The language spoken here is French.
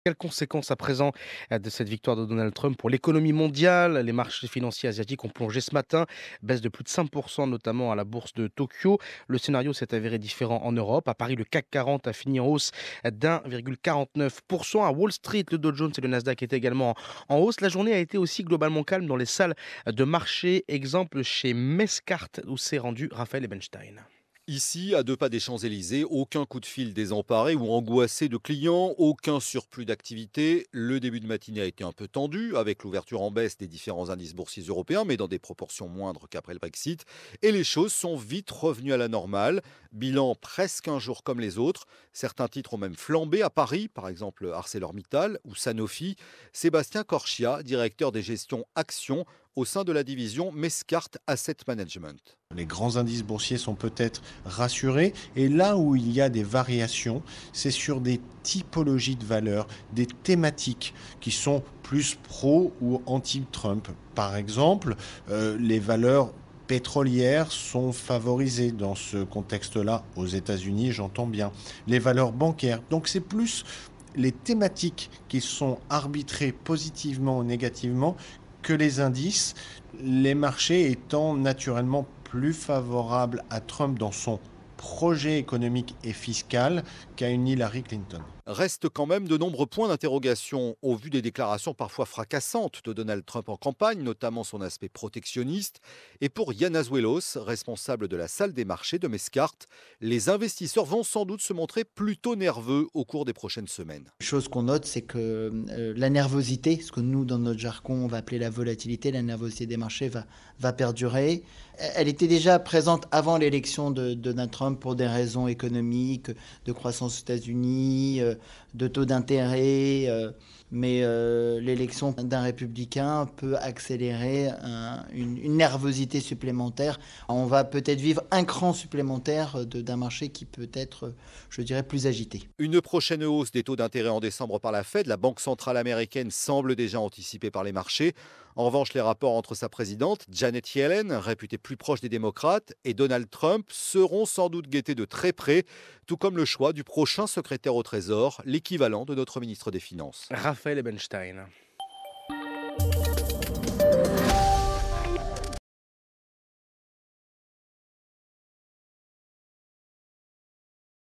Quelles conséquences à présent de cette victoire de Donald Trump pour l'économie mondiale? Les marchés financiers asiatiques ont plongé ce matin, baisse de plus de 5%, notamment à la bourse de Tokyo. Le scénario s'est avéré différent en Europe. À Paris, le CAC 40 a fini en hausse d'1,49%. À Wall Street, le Dow Jones et le Nasdaq étaient également en hausse. La journée a été aussi globalement calme dans les salles de marché. Exemple chez Mescart, où s'est rendu Raphaël Ebenstein. Ici, à 2 pas des Champs-Élysées, aucun coup de fil désemparé ou angoissé de clients, aucun surplus d'activité. Le début de matinée a été un peu tendu, avec l'ouverture en baisse des différents indices boursiers européens, mais dans des proportions moindres qu'après le Brexit. Et les choses sont vite revenues à la normale. Bilan presque un jour comme les autres. Certains titres ont même flambé à Paris, par exemple ArcelorMittal ou Sanofi. Sébastien Corchia, directeur des gestions actions au sein de la division Mescart Asset Management. Les grands indices boursiers sont peut-être rassurés et là où il y a des variations, c'est sur des typologies de valeurs, des thématiques qui sont plus pro ou anti-Trump. Par exemple, les valeurs pétrolières sont favorisées dans ce contexte-là, aux États-Unis, j'entends bien. Les valeurs bancaires, donc c'est plus les thématiques qui sont arbitrées positivement ou négativement que les indices, les marchés étant naturellement plus favorables à Trump dans son projet économique et fiscal qu'à une Hillary Clinton. Restent quand même de nombreux points d'interrogation au vu des déclarations parfois fracassantes de Donald Trump en campagne, notamment son aspect protectionniste. Et pour Yann Azuelos, responsable de la salle des marchés de Mescart, les investisseurs vont sans doute se montrer plutôt nerveux au cours des prochaines semaines. Chose qu'on note, c'est que la nervosité, ce que nous, dans notre jargon, on va appeler la volatilité, la nervosité des marchés va perdurer. Elle était déjà présente avant l'élection de Donald Trump pour des raisons économiques, de croissance aux États-Unis, de taux d'intérêt, mais l'élection d'un républicain peut accélérer une nervosité supplémentaire. On va peut-être vivre un cran supplémentaire d'un marché qui peut être, je dirais, plus agité. Une prochaine hausse des taux d'intérêt en décembre par la Fed, la Banque centrale américaine, semble déjà anticipée par les marchés. En revanche, les rapports entre sa présidente, Janet Yellen, réputée plus proche des démocrates, et Donald Trump seront sans doute guettés de très près, tout comme le choix du prochain secrétaire au Trésor, l'équivalent de notre ministre des Finances. Raphaël Ebenstein.